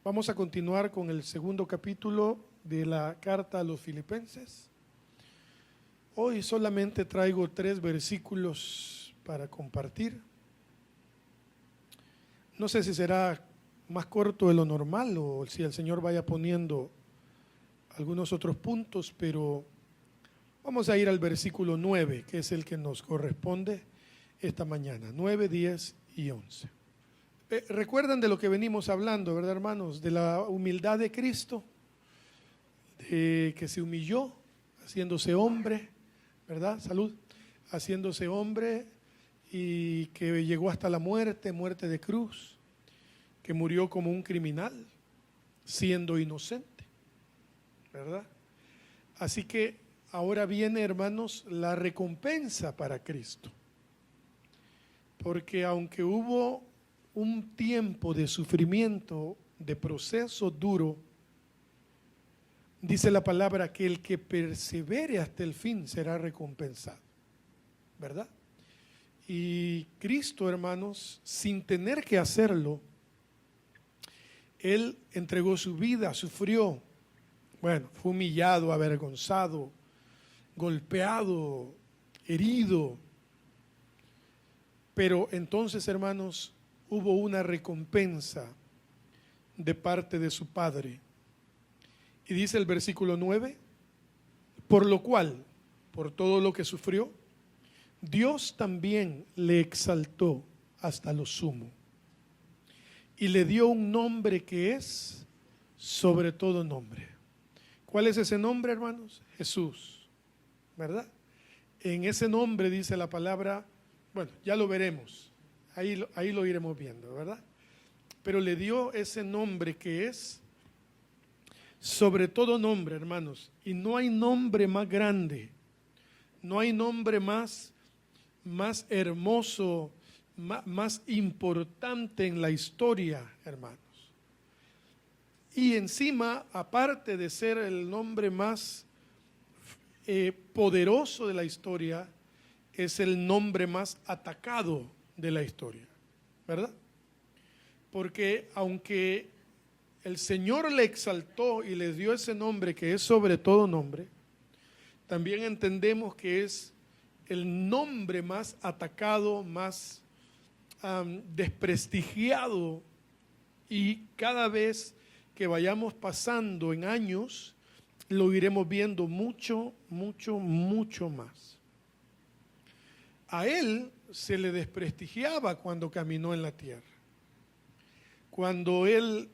Vamos a continuar con el segundo capítulo de la carta a los Filipenses. Hoy solamente traigo 3 versículos para compartir. No sé si será más corto de lo normal o si el Señor vaya poniendo algunos otros puntos, pero vamos a ir al versículo 9, que es el que nos corresponde esta mañana, 9, 10 y 11. Recuerdan de lo que venimos hablando, ¿verdad, hermanos? De la humildad de Cristo, de que se humilló haciéndose hombre, ¿verdad? Salud. Haciéndose hombre y que llegó hasta la muerte de cruz, que murió como un criminal, siendo inocente, ¿verdad? Así que ahora viene, hermanos, la recompensa para Cristo. Porque aunque hubo un tiempo de sufrimiento, de proceso duro, dice la palabra que el que persevere hasta el fin será recompensado, ¿verdad? Y Cristo, hermanos, sin tener que hacerlo, Él entregó su vida, sufrió, bueno, fue humillado, avergonzado, golpeado, herido, pero entonces, hermanos, hubo una recompensa de parte de su Padre. Y dice el versículo 9, por lo cual, por todo lo que sufrió, Dios también le exaltó hasta lo sumo y le dio un nombre que es sobre todo nombre. ¿Cuál es ese nombre, hermanos? Jesús, ¿verdad? En ese nombre dice la palabra, bueno, ya lo veremos. Ahí lo iremos viendo, ¿verdad? Pero le dio ese nombre que es sobre todo nombre, hermanos. Y no hay nombre más grande, no hay nombre más hermoso, más importante en la historia, hermanos. Y encima, aparte de ser el nombre más poderoso de la historia, es el nombre más atacado de la historia, ¿verdad? Porque aunque el Señor le exaltó y le dio ese nombre que es sobre todo nombre, también entendemos que es el nombre más atacado, más desprestigiado, y cada vez que vayamos pasando en años, lo iremos viendo mucho más. A Él se le desprestigiaba cuando caminó en la tierra. Cuando Él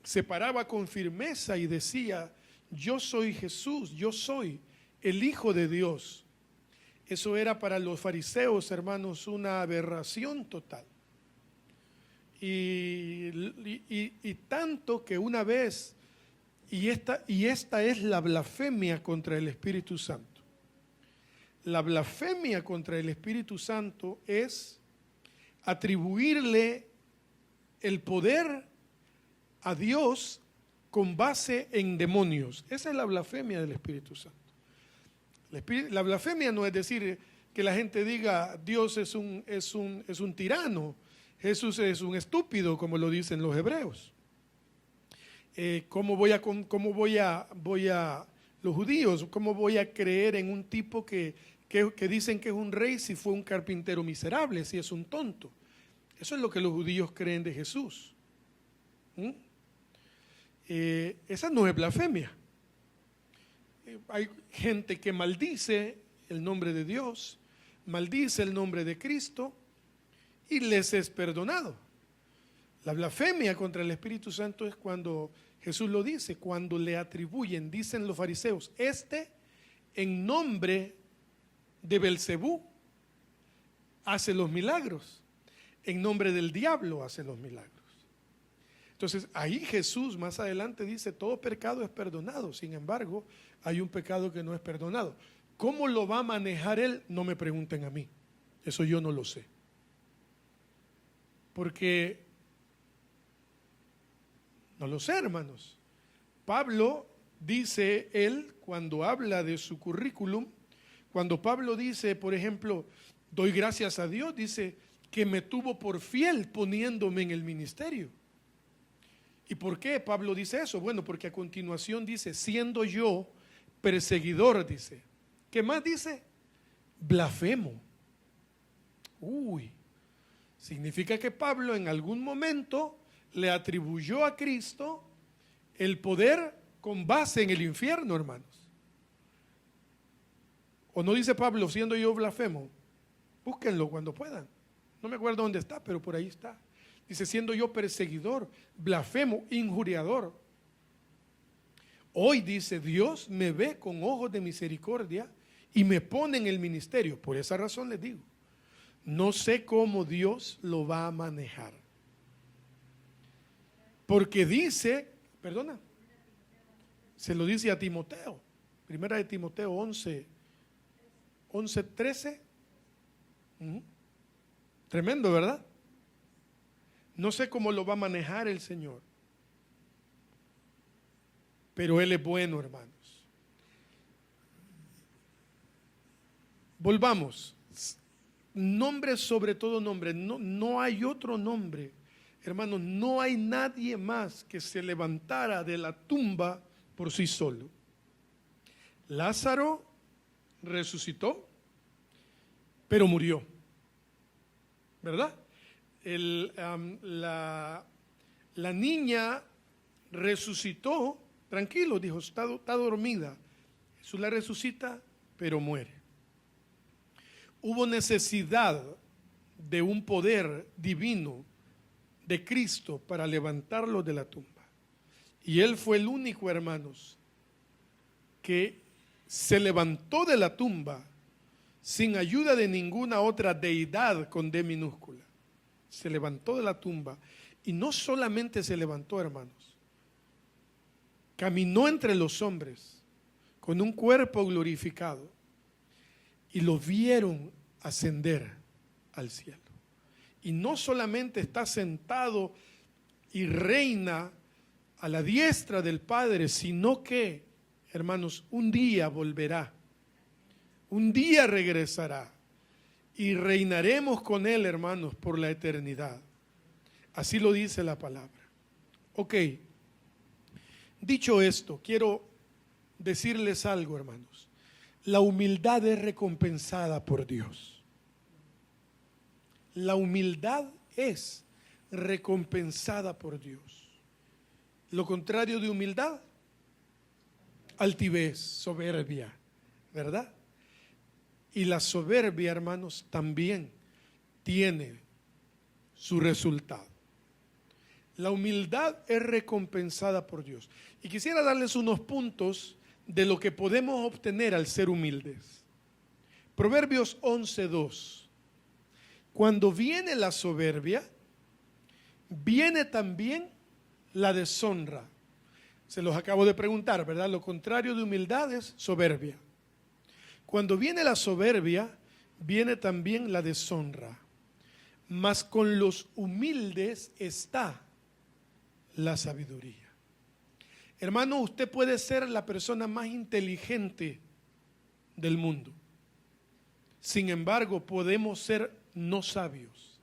se paraba con firmeza y decía, yo soy Jesús, yo soy el Hijo de Dios. Eso era para los fariseos, hermanos, una aberración total. Y tanto que una vez, y esta es la blasfemia contra el Espíritu Santo. La blasfemia contra el Espíritu Santo es atribuirle el poder a Dios con base en demonios. Esa es la blasfemia del Espíritu Santo. La blasfemia no es decir que la gente diga Dios es un tirano, Jesús es un estúpido, como lo dicen los hebreos. Los judíos, ¿cómo voy a creer en un tipo que dicen que es un rey si fue un carpintero miserable, si es un tonto? Eso es lo que los judíos creen de Jesús. Esa no es blasfemia. Hay gente que maldice el nombre de Dios, maldice el nombre de Cristo y les es perdonado. La blasfemia contra el Espíritu Santo es cuando Jesús lo dice, cuando le atribuyen, dicen los fariseos, en nombre de Belcebú hace los milagros, en nombre del diablo hace los milagros. Entonces ahí Jesús más adelante dice, todo pecado es perdonado, sin embargo hay un pecado que no es perdonado. ¿Cómo lo va a manejar Él? No me pregunten a mí, eso yo no lo sé. Porque no lo sé, hermanos. Pablo dice, él cuando habla de su currículum, cuando Pablo dice, por ejemplo, doy gracias a Dios, dice que me tuvo por fiel poniéndome en el ministerio. ¿Y por qué Pablo dice eso? Bueno, porque a continuación dice, siendo yo perseguidor, dice. ¿Qué más dice? Blasfemo. Uy, significa que Pablo en algún momento le atribuyó a Cristo el poder con base en el infierno, hermanos. ¿O no dice Pablo, siendo yo blasfemo? Búsquenlo cuando puedan. No me acuerdo dónde está, pero por ahí está. Dice, siendo yo perseguidor, blasfemo, injuriador. Hoy dice, Dios me ve con ojos de misericordia y me pone en el ministerio. Por esa razón les digo, no sé cómo Dios lo va a manejar. Porque dice, perdona, se lo dice a Timoteo. Primera de Timoteo 11:13. Tremendo, ¿verdad? No sé cómo lo va a manejar el Señor, pero Él es bueno, hermanos. Volvamos. Nombre sobre todo nombre. No hay otro nombre, hermanos. No hay nadie más que se levantara de la tumba por sí solo. Lázaro resucitó, pero murió, ¿verdad? La niña resucitó, tranquilo, dijo, está dormida. Jesús la resucita, pero muere. Hubo necesidad de un poder divino de Cristo para levantarlo de la tumba. Y Él fue el único, hermanos, que se levantó de la tumba sin ayuda de ninguna otra deidad con D minúscula. Se levantó de la tumba y no solamente se levantó, hermanos, caminó entre los hombres con un cuerpo glorificado y lo vieron ascender al cielo. Y no solamente está sentado y reina a la diestra del Padre, sino que, hermanos, un día volverá, un día regresará. Y reinaremos con Él, hermanos, por la eternidad. Así lo dice la palabra. Ok, dicho esto, quiero decirles algo, hermanos. La humildad es recompensada por Dios. La humildad es recompensada por Dios. Lo contrario de humildad, altivez, soberbia, ¿verdad? Y la soberbia, hermanos, también tiene su resultado. La humildad es recompensada por Dios. Y quisiera darles unos puntos de lo que podemos obtener al ser humildes. Proverbios 11:2. Cuando viene la soberbia, viene también la deshonra. Se los acabo de preguntar, ¿verdad? Lo contrario de humildad es soberbia. Cuando viene la soberbia, viene también la deshonra. Mas con los humildes está la sabiduría. Hermano, usted puede ser la persona más inteligente del mundo. Sin embargo, podemos ser no sabios.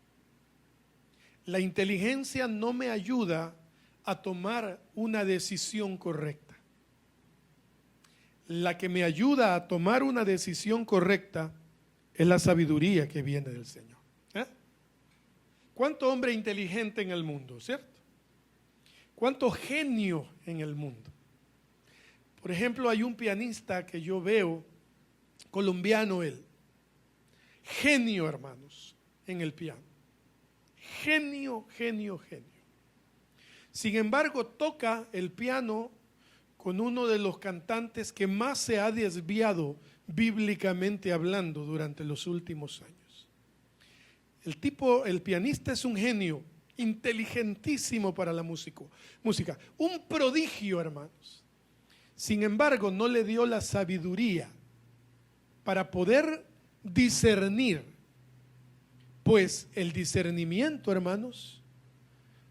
La inteligencia no me ayuda a tomar una decisión correcta. La que me ayuda a tomar una decisión correcta es la sabiduría que viene del Señor. ¿Cuánto hombre inteligente en el mundo, cierto? ¿Cuánto genio en el mundo? Por ejemplo, hay un pianista que yo veo, colombiano él. Genio, hermanos, en el piano. Genio, genio, genio. Sin embargo, toca el piano con uno de los cantantes que más se ha desviado bíblicamente hablando durante los últimos años. El pianista es un genio, inteligentísimo para la música, un prodigio, hermanos. Sin embargo, no le dio la sabiduría para poder discernir, pues el discernimiento, hermanos,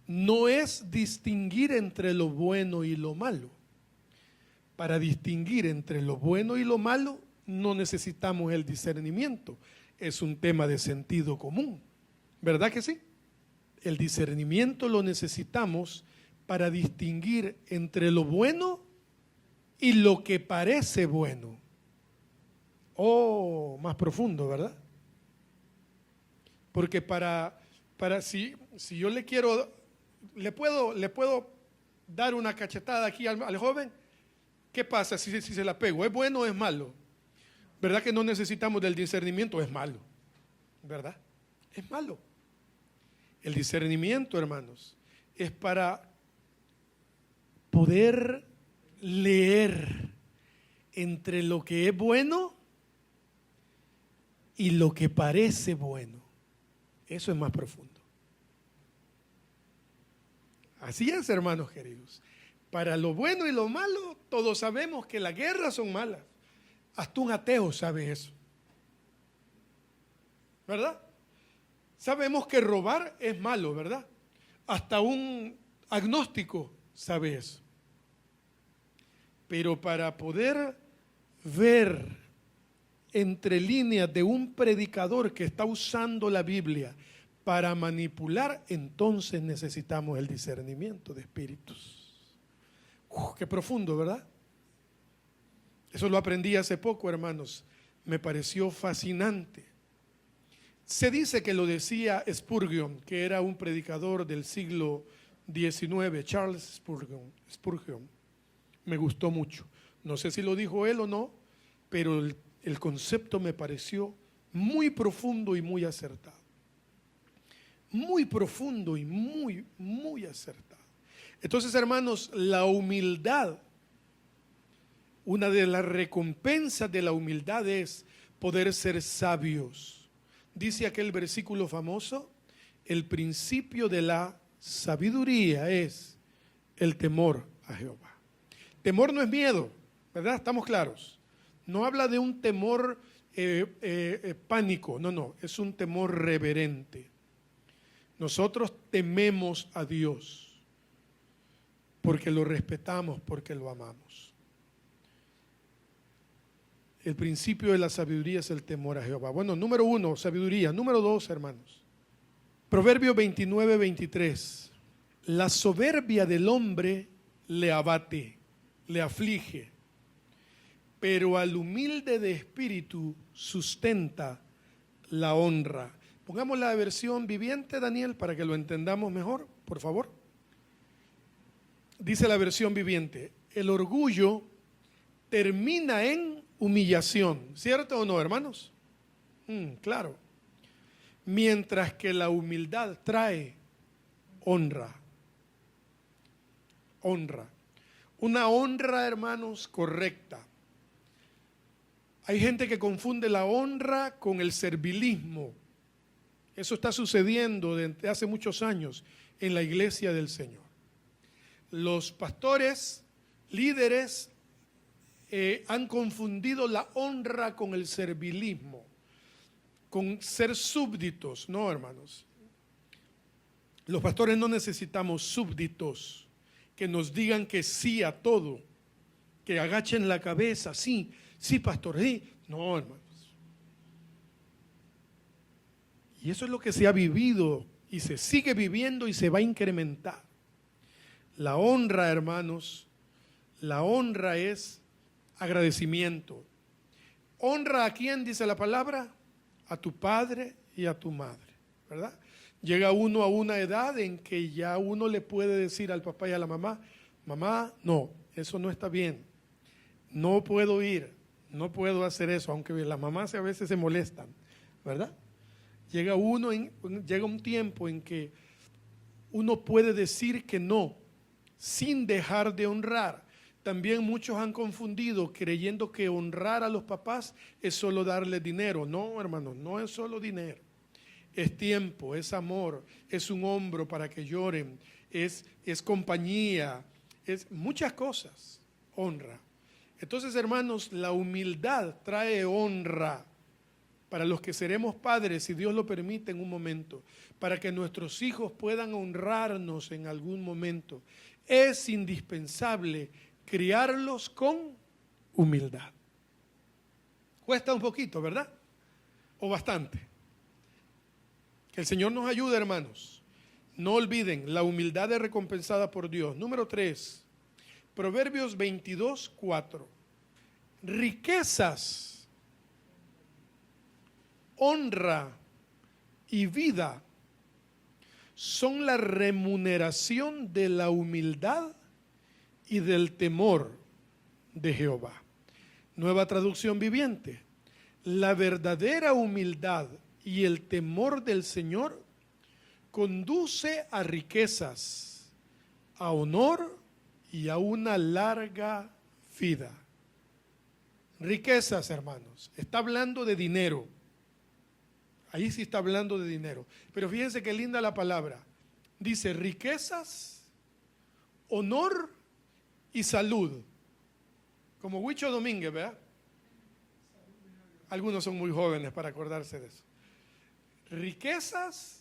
no es distinguir entre lo bueno y lo malo. Para distinguir entre lo bueno y lo malo no necesitamos el discernimiento, es un tema de sentido común, ¿verdad que sí? El discernimiento lo necesitamos para distinguir entre lo bueno y lo que parece bueno. Oh, más profundo, ¿verdad? Porque si yo le puedo dar una cachetada aquí al joven, ¿qué pasa si se la pego? ¿Es bueno o es malo? ¿Verdad que no necesitamos del discernimiento? Es malo, ¿verdad? Es malo. El discernimiento, hermanos, es para poder leer entre lo que es bueno y lo que parece bueno. Eso es más profundo. Así es, hermanos queridos. Para lo bueno y lo malo, todos sabemos que las guerras son malas. Hasta un ateo sabe eso, ¿verdad? Sabemos que robar es malo, ¿verdad? Hasta un agnóstico sabe eso. Pero para poder ver entre líneas de un predicador que está usando la Biblia para manipular, entonces necesitamos el discernimiento de espíritus. Qué profundo, ¿verdad? Eso lo aprendí hace poco, hermanos. Me pareció fascinante. Se dice que lo decía Spurgeon, que era un predicador del siglo XIX, Charles Spurgeon. Me gustó mucho. No sé si lo dijo él o no, pero el concepto me pareció muy profundo y muy acertado. Muy profundo y muy, muy acertado. Entonces, hermanos, la humildad, una de las recompensas de la humildad es poder ser sabios. Dice aquel versículo famoso, el principio de la sabiduría es el temor a Jehová. Temor no es miedo, ¿verdad? Estamos claros. No habla de un temor pánico, no, es un temor reverente. Nosotros tememos a Dios porque lo respetamos, porque lo amamos. El principio de la sabiduría es el temor a Jehová. Bueno, número 1, sabiduría. Número 2, hermanos. Proverbio 29, 23. La soberbia del hombre le abate, le aflige, pero al humilde de espíritu sustenta la honra. Pongamos la versión viviente, Daniel, para que lo entendamos mejor, por favor. Dice la versión viviente, el orgullo termina en humillación, ¿cierto o no, hermanos? Claro. Mientras que la humildad trae honra. Honra. Una honra, hermanos, correcta. Hay gente que confunde la honra con el servilismo. Eso está sucediendo desde hace muchos años en la iglesia del Señor. Los pastores, líderes, han confundido la honra con el servilismo, con ser súbditos. No, hermanos. Los pastores no necesitamos súbditos que nos digan que sí a todo, que agachen la cabeza, sí, pastor, sí. No, hermanos. Y eso es lo que se ha vivido y se sigue viviendo y se va a incrementar. La honra, hermanos, la honra es agradecimiento. Honra a quién, dice la palabra, a tu padre y a tu madre, ¿verdad? Llega uno a una edad en que ya uno le puede decir al papá y a la mamá, mamá, no, eso no está bien, no puedo ir, no puedo hacer eso, aunque las mamás a veces se molestan, ¿verdad? Llega un tiempo en que uno puede decir que no, sin dejar de honrar. También muchos han confundido creyendo que honrar a los papás es solo darles dinero. No, hermanos, no es solo dinero. Es tiempo, es amor, es un hombro para que lloren, es compañía, es muchas cosas, honra. Entonces, hermanos, la humildad trae honra para los que seremos padres, si Dios lo permite en un momento, para que nuestros hijos puedan honrarnos en algún momento. Es indispensable criarlos con humildad. Cuesta un poquito, ¿verdad? O bastante. Que el Señor nos ayude, hermanos. No olviden, la humildad es recompensada por Dios. Número 3, Proverbios 22:4. Riquezas, honra y vida son la remuneración de la humildad y del temor de Jehová. Nueva traducción viviente. La verdadera humildad y el temor del Señor conduce a riquezas, a honor y a una larga vida. Riquezas, hermanos. Está hablando de dinero. Ahí sí está hablando de dinero. Pero fíjense qué linda la palabra. Dice riquezas, honor y salud. Como Huicho Domínguez, ¿verdad? Algunos son muy jóvenes para acordarse de eso. Riquezas,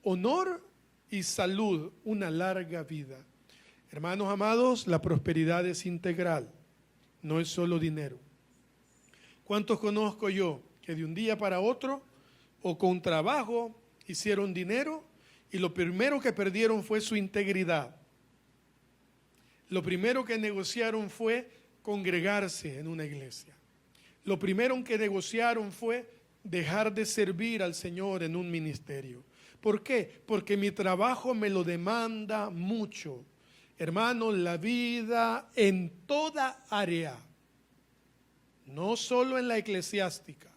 honor y salud, una larga vida. Hermanos amados, la prosperidad es integral, no es solo dinero. ¿Cuántos conozco yo que de un día para otro o con trabajo hicieron dinero y lo primero que perdieron fue su integridad? Lo primero que negociaron fue congregarse en una iglesia. Lo primero que negociaron fue dejar de servir al Señor en un ministerio. ¿Por qué? Porque mi trabajo me lo demanda mucho. Hermanos, la vida en toda área, no solo en la eclesiástica,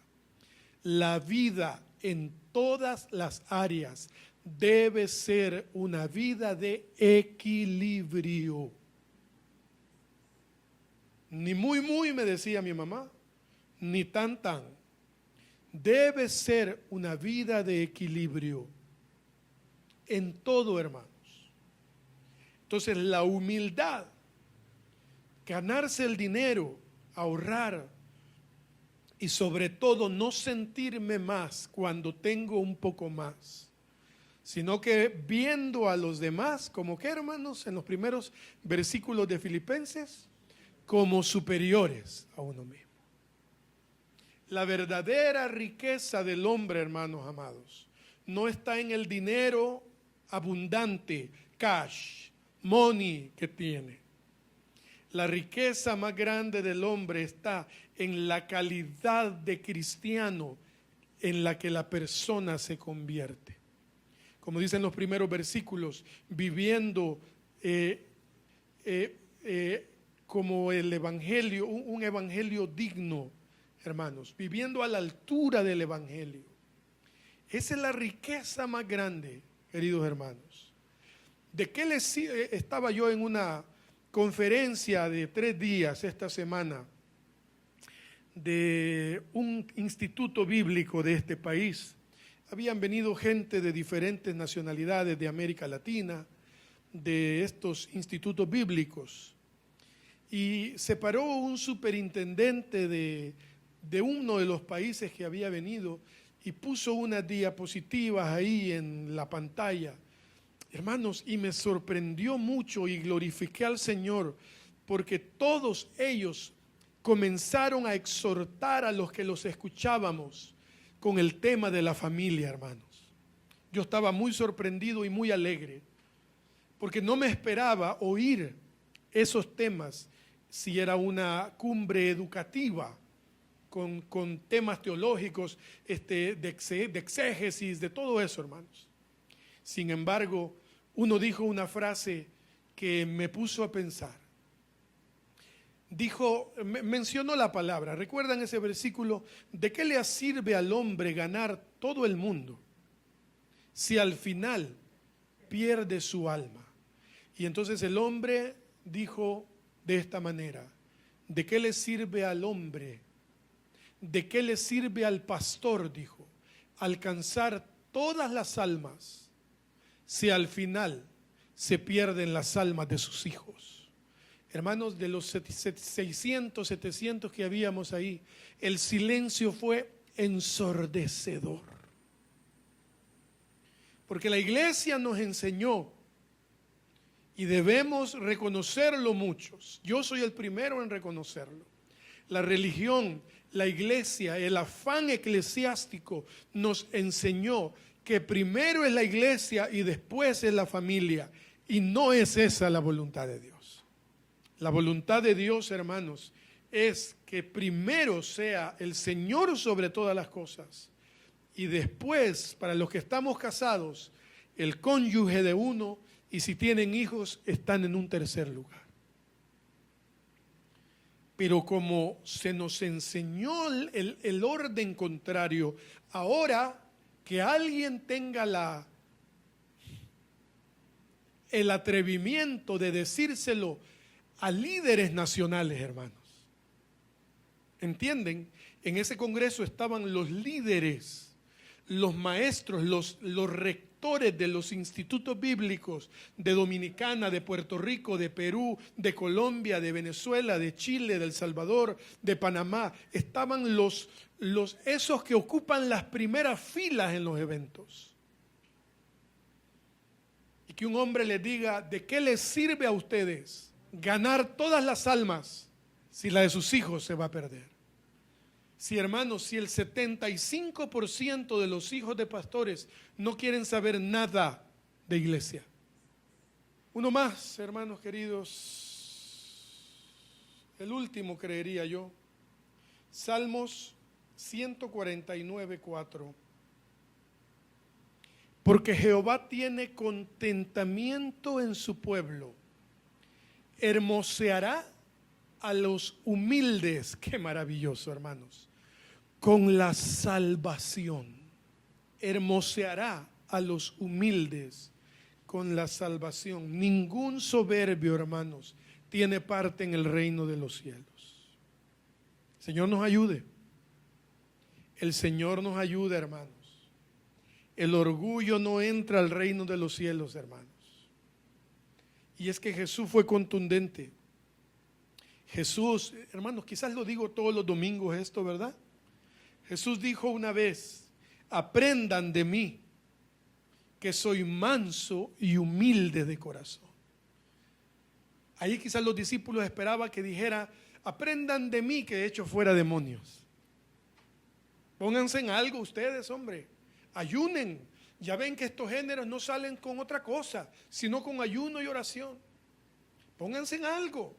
la vida en todas las áreas debe ser una vida de equilibrio. Ni muy, muy, me decía mi mamá, ni tan, tan. Debe ser una vida de equilibrio en todo, hermanos. Entonces, la humildad, ganarse el dinero, ahorrar y sobre todo no sentirme más cuando tengo un poco más, sino que viendo a los demás como que, hermanos, en los primeros versículos de Filipenses, como superiores a uno mismo. La verdadera riqueza del hombre, hermanos amados, no está en el dinero abundante, cash, money que tiene. La riqueza más grande del hombre está en la calidad de cristiano en la que la persona se convierte. Como dicen los primeros versículos, viviendo como el evangelio, un evangelio digno, hermanos, viviendo a la altura del evangelio. Esa es la riqueza más grande, queridos hermanos. ¿De qué les sirve? Estaba yo en una conferencia de 3 días esta semana de un instituto bíblico de este país. Habían venido gente de diferentes nacionalidades de América Latina, de estos institutos bíblicos. Y se paró un superintendente de uno de los países que había venido y puso unas diapositivas ahí en la pantalla. Hermanos, y me sorprendió mucho y glorifiqué al Señor porque todos ellos comenzaron a exhortar a los que los escuchábamos con el tema de la familia, hermanos. Yo estaba muy sorprendido y muy alegre porque no me esperaba oír esos temas si era una cumbre educativa con temas teológicos, de exégesis, de todo eso, hermanos. Sin embargo, uno dijo una frase que me puso a pensar. Mencionó la palabra, ¿recuerdan ese versículo? ¿De qué le sirve al hombre ganar todo el mundo si al final pierde su alma? Y entonces el hombre dijo de esta manera: ¿de qué le sirve al hombre? ¿De qué le sirve al pastor? Dijo, alcanzar todas las almas si al final se pierden las almas de sus hijos. Hermanos, de los 600, 700 que habíamos ahí, el silencio fue ensordecedor. Porque la iglesia nos enseñó, y debemos reconocerlo muchos. Yo soy el primero en reconocerlo. La religión, la iglesia, el afán eclesiástico nos enseñó que primero es la iglesia y después es la familia. Y no es esa la voluntad de Dios. La voluntad de Dios, hermanos, es que primero sea el Señor sobre todas las cosas. Y después, para los que estamos casados, el cónyuge de uno, y si tienen hijos, están en un tercer lugar. Pero como se nos enseñó el orden contrario, ahora que alguien tenga el atrevimiento de decírselo a líderes nacionales, hermanos. ¿Entienden? En ese congreso estaban los líderes, los maestros, los rectores de los institutos bíblicos de Dominicana, de Puerto Rico, de Perú, de Colombia, de Venezuela, de Chile, de El Salvador, de Panamá. Estaban esos que ocupan las primeras filas en los eventos. Y que un hombre les diga, ¿de qué les sirve a ustedes ganar todas las almas si la de sus hijos se va a perder? Si, hermanos, si el 75% de los hijos de pastores no quieren saber nada de iglesia. Uno más, hermanos queridos, el último creería yo, Salmos 149:4. Porque Jehová tiene contentamiento en su pueblo, hermoseará a los humildes. Qué maravilloso, hermanos. Con la salvación. Hermoseará a los humildes con la salvación. Ningún soberbio, hermanos, tiene parte en el reino de los cielos. El Señor nos ayude. El Señor nos ayude, hermanos. El orgullo no entra al reino de los cielos, hermanos. Y es que Jesús fue contundente. Jesús, hermanos, quizás lo digo todos los domingos esto, ¿verdad? Jesús dijo una vez, aprendan de mí, que soy manso y humilde de corazón. Ahí quizás los discípulos esperaban que dijera, aprendan de mí que he hecho fuera demonios. Pónganse en algo ustedes, hombre. Ayunen. Ya ven que estos géneros no salen con otra cosa, sino con ayuno y oración. Pónganse en algo.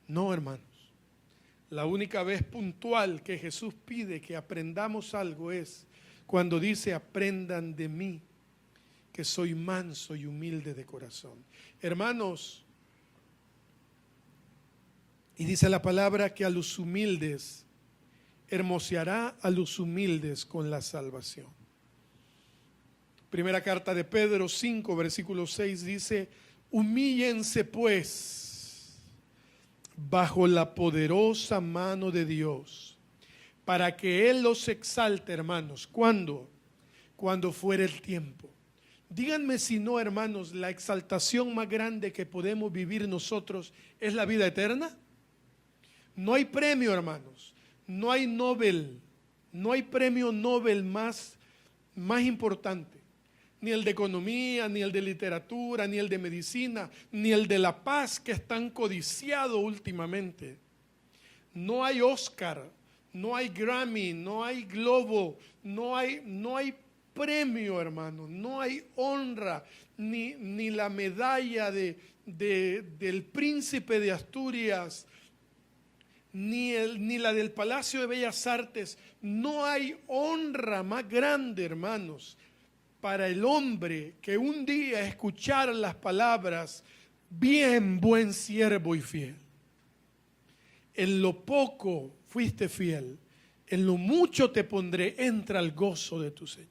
No, hermanos. La única vez puntual que Jesús pide que aprendamos algo es cuando dice, aprendan de mí, que soy manso y humilde de corazón. Hermanos, y dice la palabra que a los humildes, hermoseará a los humildes con la salvación. Primera carta de Pedro 5, versículo 6 dice, humíllense pues bajo la poderosa mano de Dios, para que Él los exalte, hermanos. ¿Cuándo? Cuando fuere el tiempo. Díganme si no, hermanos, la exaltación más grande que podemos vivir nosotros es la vida eterna. No hay premio, hermanos. No hay Nobel. No hay premio Nobel más importante. Ni el de economía, ni el de literatura, ni el de medicina, ni el de la paz, que es tan codiciado últimamente. No hay Oscar, no hay Grammy, no hay Globo, no hay premio, hermano, no hay honra, ni la medalla del príncipe de Asturias, ni la del Palacio de Bellas Artes. No hay honra más grande, hermanos, para el hombre que un día escuchar las palabras, bien, buen siervo y fiel. En lo poco fuiste fiel, en lo mucho te pondré, entra al gozo de tu Señor.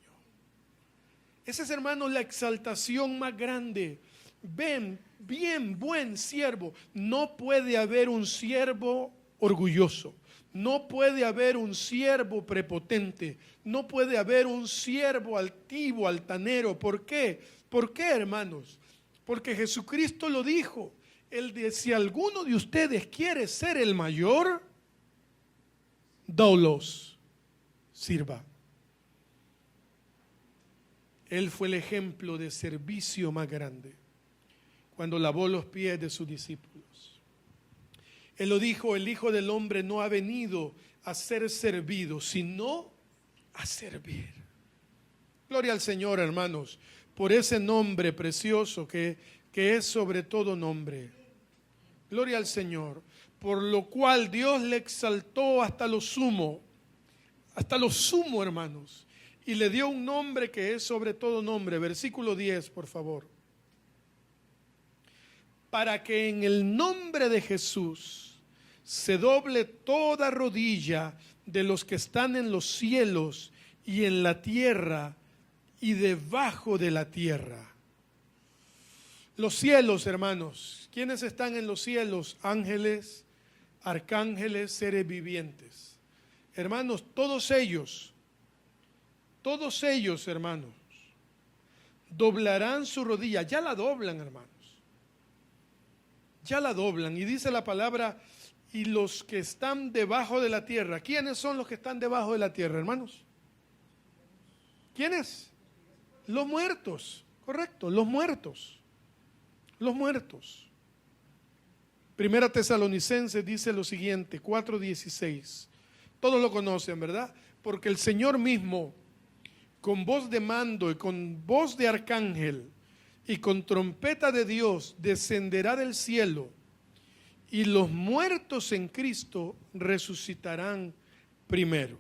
Esa es, hermanos, la exaltación más grande. Ven, bien, buen siervo. No puede haber un siervo orgulloso. No puede haber un siervo prepotente, no puede haber un siervo altivo, altanero. ¿Por qué? ¿Por qué, hermanos? Porque Jesucristo lo dijo. Él dice, si alguno de ustedes quiere ser el mayor, doulos, sirva. Él fue el ejemplo de servicio más grande cuando lavó los pies de sus discípulos. Él lo dijo, el Hijo del Hombre no ha venido a ser servido, sino a servir. Gloria al Señor, hermanos, por ese nombre precioso que es sobre todo nombre. Gloria al Señor, por lo cual Dios le exaltó hasta lo sumo, hermanos, y le dio un nombre que es sobre todo nombre. Versículo 10, por favor. Para que en el nombre de Jesús se doble toda rodilla de los que están en los cielos y en la tierra y debajo de la tierra. Los cielos, hermanos, ¿quiénes están en los cielos? Ángeles, arcángeles, seres vivientes. Hermanos, todos ellos, hermanos, doblarán su rodilla. Ya la doblan, hermanos. Ya la doblan. Y dice la palabra, y los que están debajo de la tierra. ¿Quiénes son los que están debajo de la tierra, hermanos? ¿Quiénes? Los muertos, correcto, los muertos. Los muertos. Primera Tesalonicenses dice lo siguiente, 4:16. Todos lo conocen, ¿verdad? Porque el Señor mismo, con voz de mando y con voz de arcángel y con trompeta de Dios, descenderá del cielo, y los muertos en Cristo resucitarán primero.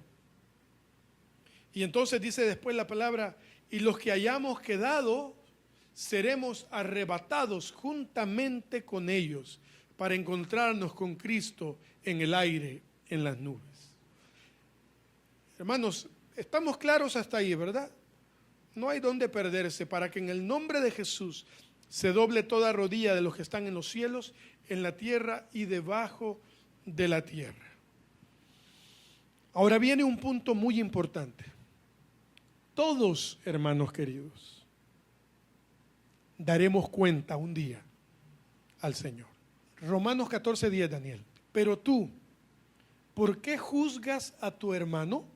Y entonces dice después la palabra, y los que hayamos quedado, seremos arrebatados juntamente con ellos para encontrarnos con Cristo en el aire, en las nubes. Hermanos, estamos claros hasta ahí, ¿verdad? No hay dónde perderse, para que en el nombre de Jesús se doble toda rodilla de los que están en los cielos, en la tierra y debajo de la tierra. Ahora viene un punto muy importante. Todos, hermanos queridos, daremos cuenta un día al Señor. Romanos 14:10, Daniel. Pero tú, ¿por qué juzgas a tu hermano?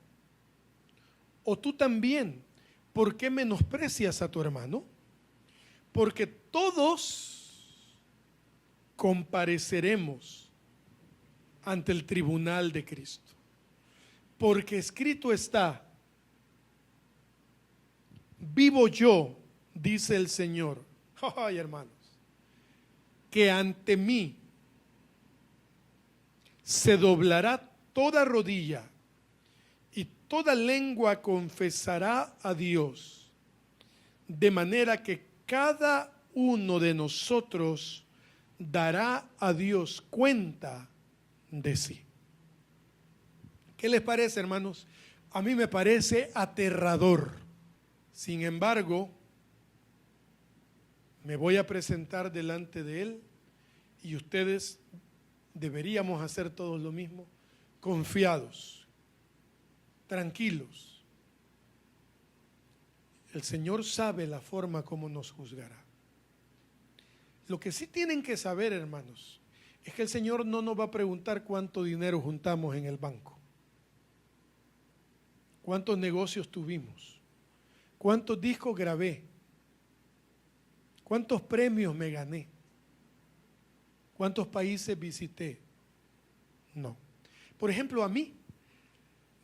¿O tú también, por qué menosprecias a tu hermano? Porque todos compareceremos ante el tribunal de Cristo. Porque escrito está, vivo yo, dice el Señor. Ay, hermanos, que ante mí se doblará toda rodilla y toda lengua confesará a Dios, de manera que cada uno de nosotros dará a Dios cuenta de sí. ¿Qué les parece, hermanos? A mí me parece aterrador. Sin embargo, me voy a presentar delante de Él y ustedes deberíamos hacer todos lo mismo, confiados, tranquilos. El Señor sabe la forma como nos juzgará. Lo que sí tienen que saber, hermanos, es que el Señor no nos va a preguntar cuánto dinero juntamos en el banco, cuántos negocios tuvimos, cuántos discos grabé, cuántos premios me gané, cuántos países visité. No. Por ejemplo, a mí,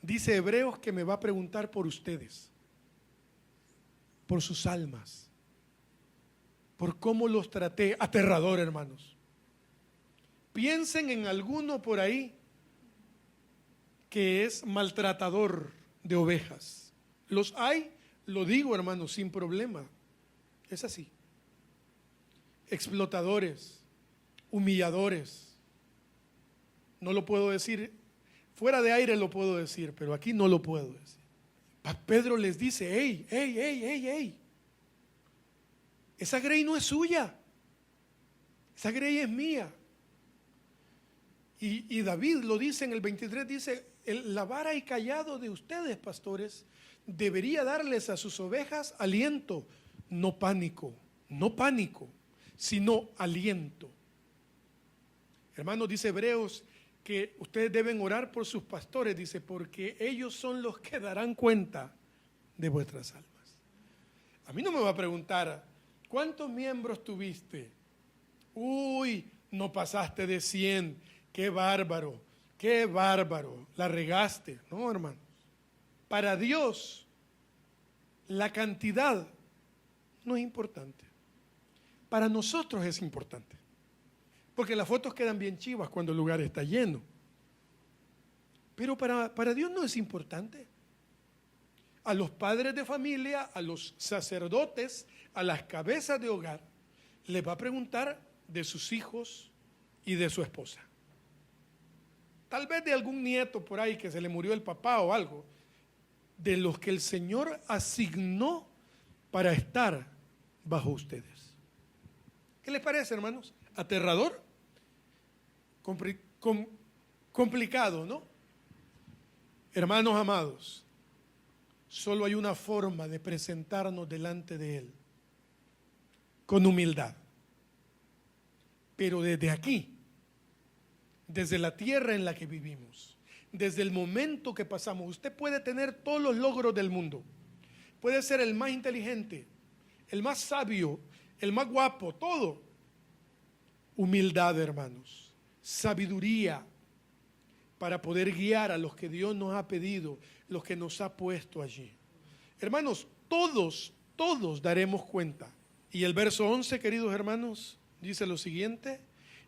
dice Hebreos que me va a preguntar por ustedes, por sus almas, por cómo los traté. Aterrador, hermanos. Piensen en alguno por ahí que es maltratador de ovejas. Los hay, lo digo, hermanos, sin problema. Es así. Explotadores, humilladores. No lo puedo decir, fuera de aire lo puedo decir, pero aquí no lo puedo decir. Pedro les dice, hey, esa grey no es suya, esa grey es mía. Y David lo dice en el 23, dice, la vara y callado de ustedes, pastores, debería darles a sus ovejas aliento, no pánico, sino aliento. Hermanos, dice Hebreos que ustedes deben orar por sus pastores, dice, porque ellos son los que darán cuenta de vuestras almas. A mí no me va a preguntar, ¿cuántos miembros tuviste? Uy, no pasaste de 100, qué bárbaro, la regaste. No, hermanos, para Dios La cantidad no es importante. Para nosotros es importante. Porque las fotos quedan bien chivas cuando el lugar está lleno. Pero para Dios no es importante. A los padres de familia, a los sacerdotes, a las cabezas de hogar, les va a preguntar de sus hijos y de su esposa. Tal vez de algún nieto por ahí que se le murió el papá o algo, de los que el Señor asignó para estar bajo ustedes. ¿Qué les parece, hermanos? ¿Aterrador? Complicado, ¿no? Hermanos amados, solo hay una forma de presentarnos delante de Él, con humildad. Pero desde aquí, desde la tierra en la que vivimos, desde el momento que pasamos, usted puede tener todos los logros del mundo, puede ser el más inteligente, el más sabio, el más guapo, todo. Humildad, hermanos, sabiduría para poder guiar a los que Dios nos ha pedido, los que nos ha puesto allí. Hermanos, todos daremos cuenta. Y el verso 11, queridos hermanos, dice lo siguiente: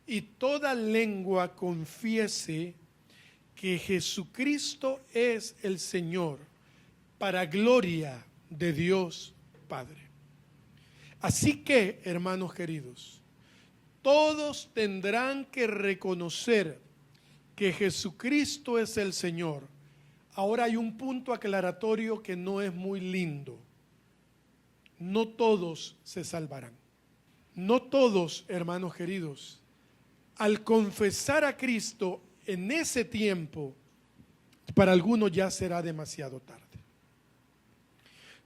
y toda lengua confiese que Jesucristo es el Señor, para gloria de Dios Padre. Así que, hermanos queridos, todos tendrán que reconocer que Jesucristo es el Señor. Ahora hay un punto aclaratorio que no es muy lindo. No todos se salvarán. No todos, hermanos queridos, al confesar a Cristo en ese tiempo, para algunos ya será demasiado tarde.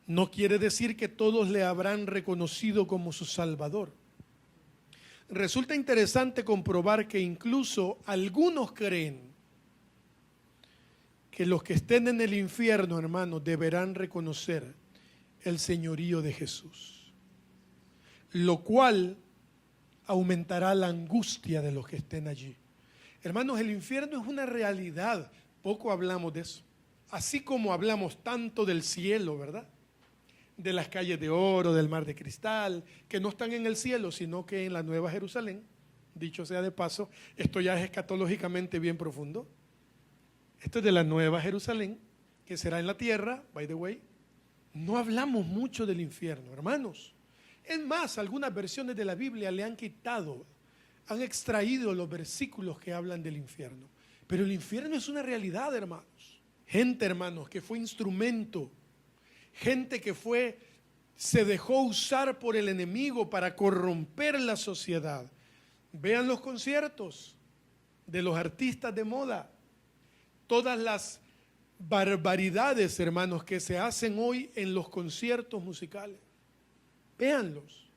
No quiere decir que todos le habrán reconocido como su Salvador. Resulta interesante comprobar que incluso algunos creen que los que estén en el infierno, hermanos, deberán reconocer el señorío de Jesús, lo cual aumentará la angustia de los que estén allí. Hermanos, el infierno es una realidad, poco hablamos de eso. Así como hablamos tanto del cielo, ¿verdad? De las calles de oro, del mar de cristal, que no están en el cielo, sino que en la Nueva Jerusalén. Dicho sea de paso, esto ya es escatológicamente bien profundo. Esto es de la Nueva Jerusalén, que será en la tierra, by the way. No hablamos mucho del infierno, hermanos. Es más, algunas versiones de la Biblia le han quitado, han extraído los versículos que hablan del infierno. Pero el infierno es una realidad, hermanos. Gente, hermanos, que fue instrumento, gente que se dejó usar por el enemigo para corromper la sociedad. Vean los conciertos de los artistas de moda, todas las barbaridades, hermanos, que se hacen hoy en los conciertos musicales. Véanlos.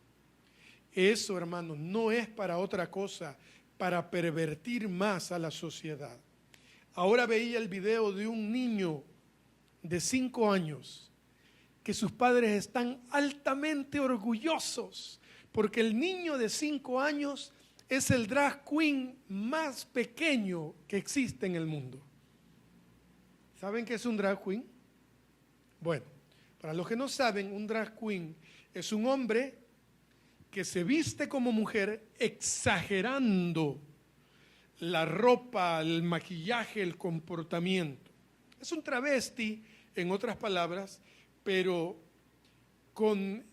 Eso, hermanos, no es para otra cosa, para pervertir más a la sociedad. Ahora veía el video de un niño de 5 años que sus padres están altamente orgullosos porque el niño de 5 años es el drag queen más pequeño que existe en el mundo. ¿Saben qué es un drag queen? Bueno, para los que no saben, un drag queen es un hombre que se viste como mujer exagerando la ropa, el maquillaje, el comportamiento. Es un travesti, en otras palabras, pero con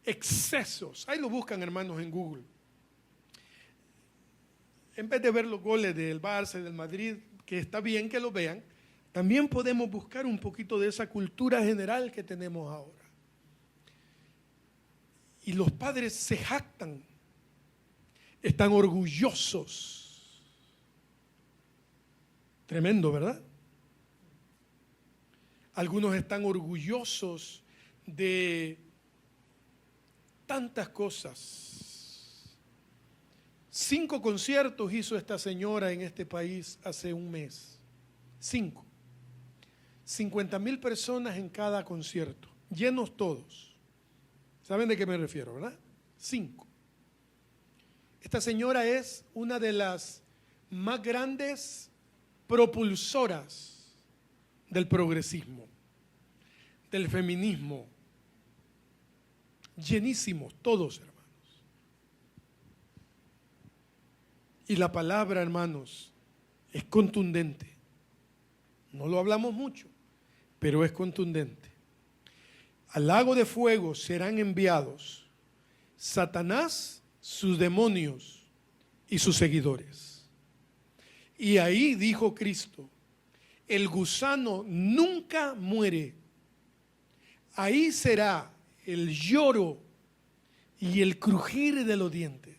excesos. Ahí lo buscan, hermanos, en Google. En vez de ver los goles del Barça y del Madrid, que está bien que lo vean, también podemos buscar un poquito de esa cultura general que tenemos ahora. Y los padres se jactan, están orgullosos. Tremendo, ¿verdad? Algunos están orgullosos de tantas cosas. 5 conciertos hizo esta señora en este país hace un mes. 5. 50,000 personas en cada concierto, llenos todos. ¿Saben de qué me refiero, verdad? 5. Esta señora es una de las más grandes propulsoras del progresismo, del feminismo, llenísimos, todos, hermanos. Y la palabra, hermanos, es contundente. No lo hablamos mucho, pero es contundente. Al lago de fuego serán enviados Satanás, sus demonios y sus seguidores. Y ahí dijo Cristo, el gusano nunca muere. Ahí será el lloro y el crujir de los dientes.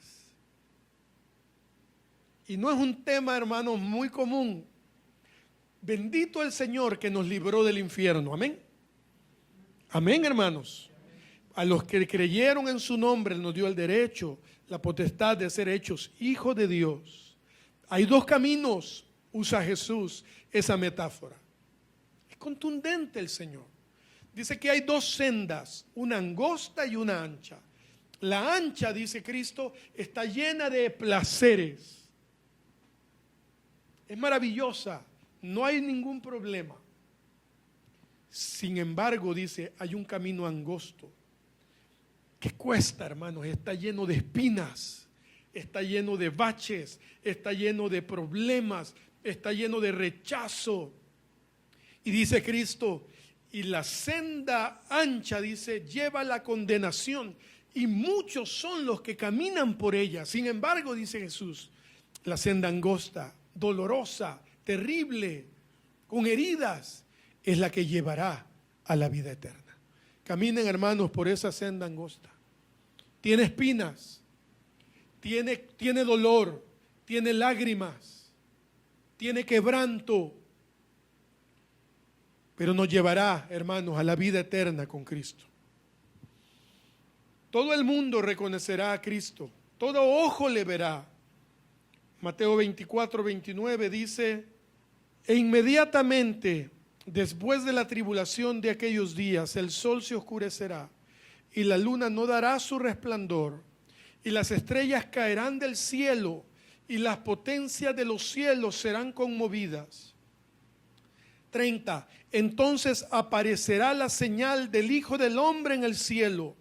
Y no es un tema, hermanos, muy común. Bendito el Señor que nos libró del infierno. Amén. Amén, hermanos. A los que creyeron en su nombre, Él nos dio el derecho, la potestad de ser hechos hijos de Dios. Hay dos caminos, usa Jesús esa metáfora. Es contundente el Señor. Dice que hay dos sendas, una angosta y una ancha. La ancha, dice Cristo, está llena de placeres. Es maravillosa, no hay ningún problema. Sin embargo, dice, hay un camino angosto que cuesta, hermanos, está lleno de espinas, está lleno de baches, está lleno de problemas, está lleno de rechazo. Y dice Cristo, y la senda ancha, dice, lleva la condenación, y muchos son los que caminan por ella. Sin embargo, dice Jesús, la senda angosta, dolorosa, terrible, con heridas, es la que llevará a la vida eterna. Caminen, hermanos, por esa senda angosta. Tiene espinas, tiene dolor, tiene lágrimas, tiene quebranto, pero nos llevará, hermanos, a la vida eterna con Cristo. Todo el mundo reconocerá a Cristo, todo ojo le verá. Mateo 24, 29 dice, e inmediatamente después de la tribulación de aquellos días, el sol se oscurecerá y la luna no dará su resplandor y las estrellas caerán del cielo y las potencias de los cielos serán conmovidas. 30. Entonces aparecerá la señal del Hijo del Hombre en el cielo.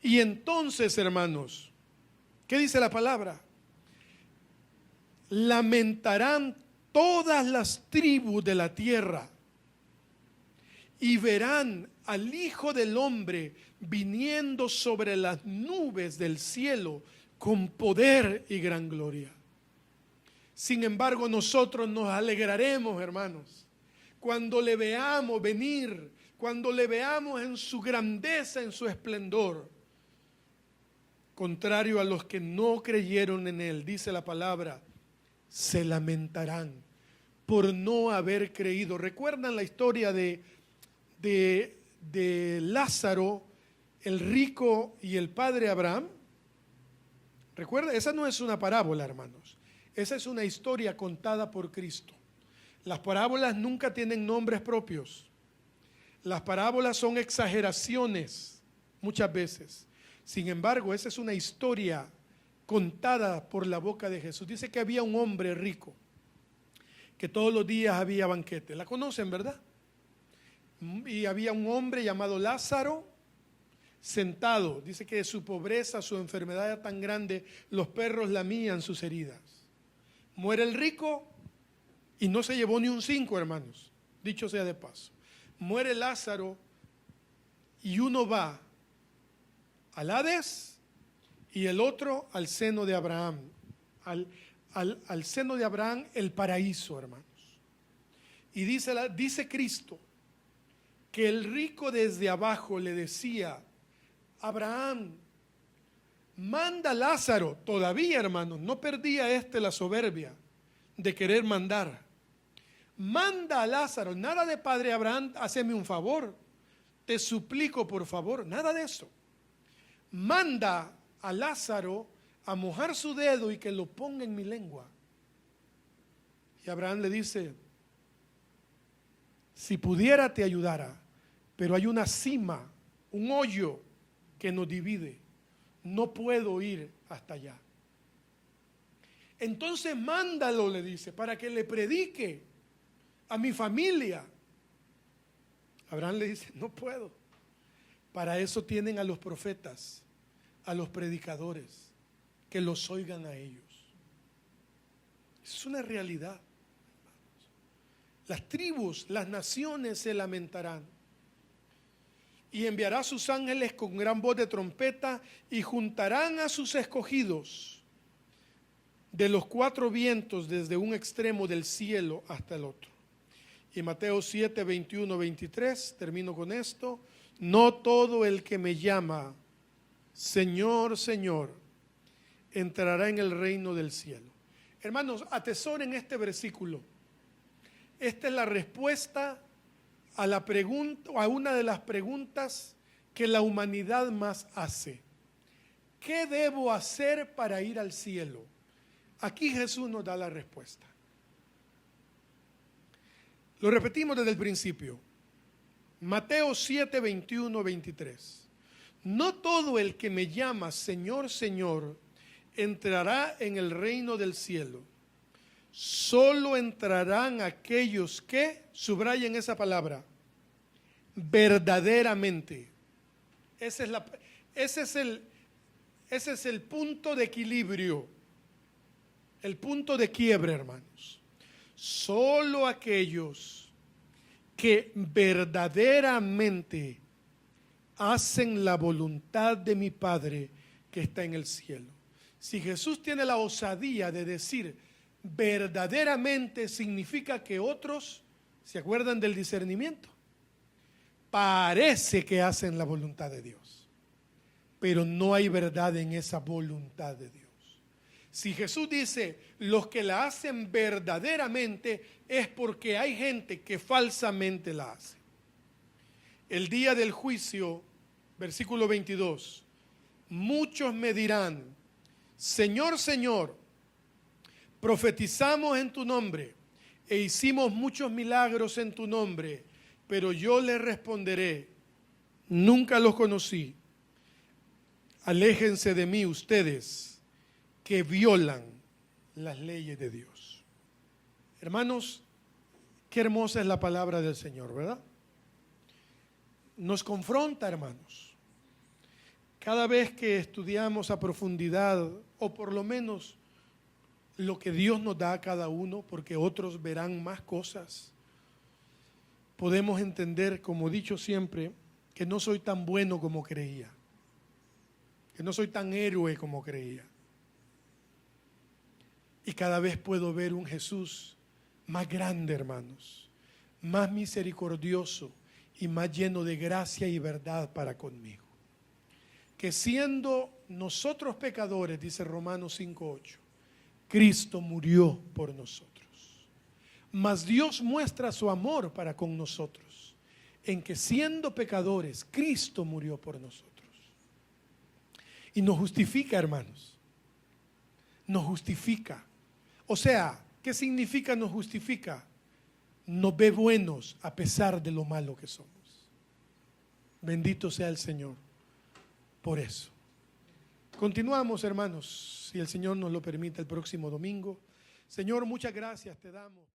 Y entonces, hermanos, ¿qué dice la palabra? Lamentarán todas las tribus de la tierra y verán al Hijo del Hombre viniendo sobre las nubes del cielo con poder y gran gloria. Sin embargo, nosotros nos alegraremos, hermanos, cuando le veamos venir, cuando le veamos en su grandeza, en su esplendor. Contrario a los que no creyeron en Él, dice la palabra, se lamentarán por no haber creído. ¿Recuerdan la historia de Lázaro, el rico y el padre Abraham? ¿Recuerda? Esa no es una parábola, hermanos. Esa es una historia contada por Cristo. Las parábolas nunca tienen nombres propios. Las parábolas son exageraciones muchas veces. Sin embargo, esa es una historia contada por la boca de Jesús. Dice que había un hombre rico, que todos los días había banquete. La conocen, ¿verdad? Y había un hombre llamado Lázaro sentado. Dice que de su pobreza, su enfermedad era tan grande, los perros lamían sus heridas. Muere el rico y no se llevó ni un 5, hermanos, dicho sea de paso. Muere Lázaro y uno va al Hades y el otro al seno de Abraham, al seno de Abraham, el paraíso, hermanos. Y dice Cristo que el rico desde abajo le decía, Abraham, manda a Lázaro. Todavía, hermanos, no perdía la soberbia de querer mandar. Manda a Lázaro, nada de padre Abraham, hazme un favor, te suplico por favor, nada de eso. Manda a Lázaro a mojar su dedo y que lo ponga en mi lengua. Y Abraham le dice, si pudiera te ayudara, pero hay una cima, un hoyo que nos divide. No puedo ir hasta allá. Entonces mándalo, le dice, para que le predique a mi familia. Abraham le dice, no puedo. Para eso tienen a los profetas, a los predicadores, que los oigan a ellos. Es una realidad. Las tribus, las naciones se lamentarán. Y enviará a sus ángeles con gran voz de trompeta y juntarán a sus escogidos de los cuatro vientos desde un extremo del cielo hasta el otro. Y Mateo 7, 21, 23, termino con esto. No todo el que me llama Señor, Señor, entrará en el reino del cielo. Hermanos, atesoren este versículo. Esta es la respuesta a la pregunta, a una de las preguntas que la humanidad más hace. ¿Qué debo hacer para ir al cielo? Aquí Jesús nos da la respuesta. Lo repetimos desde el principio. Mateo 7, 21, 23. No todo el que me llama Señor, Señor, entrará en el reino del cielo. Solo entrarán aquellos que, subrayen esa palabra, verdaderamente. Ese es el punto de equilibrio, el punto de quiebre, hermanos. Solo aquellos que verdaderamente hacen la voluntad de mi Padre que está en el cielo. Si Jesús tiene la osadía de decir verdaderamente, significa que otros, ¿se acuerdan del discernimiento? Parece que hacen la voluntad de Dios, pero no hay verdad en esa voluntad de Dios. Si Jesús dice los que la hacen verdaderamente, es porque hay gente que falsamente la hace. El día del juicio, versículo 22, muchos me dirán, Señor, Señor, profetizamos en tu nombre e hicimos muchos milagros en tu nombre, pero yo les responderé, nunca los conocí. Aléjense de mí ustedes que violan las leyes de Dios. Hermanos, qué hermosa es la palabra del Señor, ¿verdad? Nos confronta, hermanos. Cada vez que estudiamos a profundidad, o por lo menos lo que Dios nos da a cada uno, porque otros verán más cosas, podemos entender, como he dicho siempre, que no soy tan bueno como creía, que no soy tan héroe como creía. Y cada vez puedo ver un Jesús más grande, hermanos, más misericordioso y más lleno de gracia y verdad para conmigo. Que siendo nosotros pecadores, dice Romanos 5:8, Cristo murió por nosotros. Mas Dios muestra su amor para con nosotros, en que siendo pecadores, Cristo murió por nosotros. Y nos justifica, hermanos. Nos justifica. O sea, ¿qué significa nos justifica? Nos ve buenos a pesar de lo malo que somos. Bendito sea el Señor por eso. Continuamos, hermanos, si el Señor nos lo permite, el próximo domingo. Señor, muchas gracias te damos.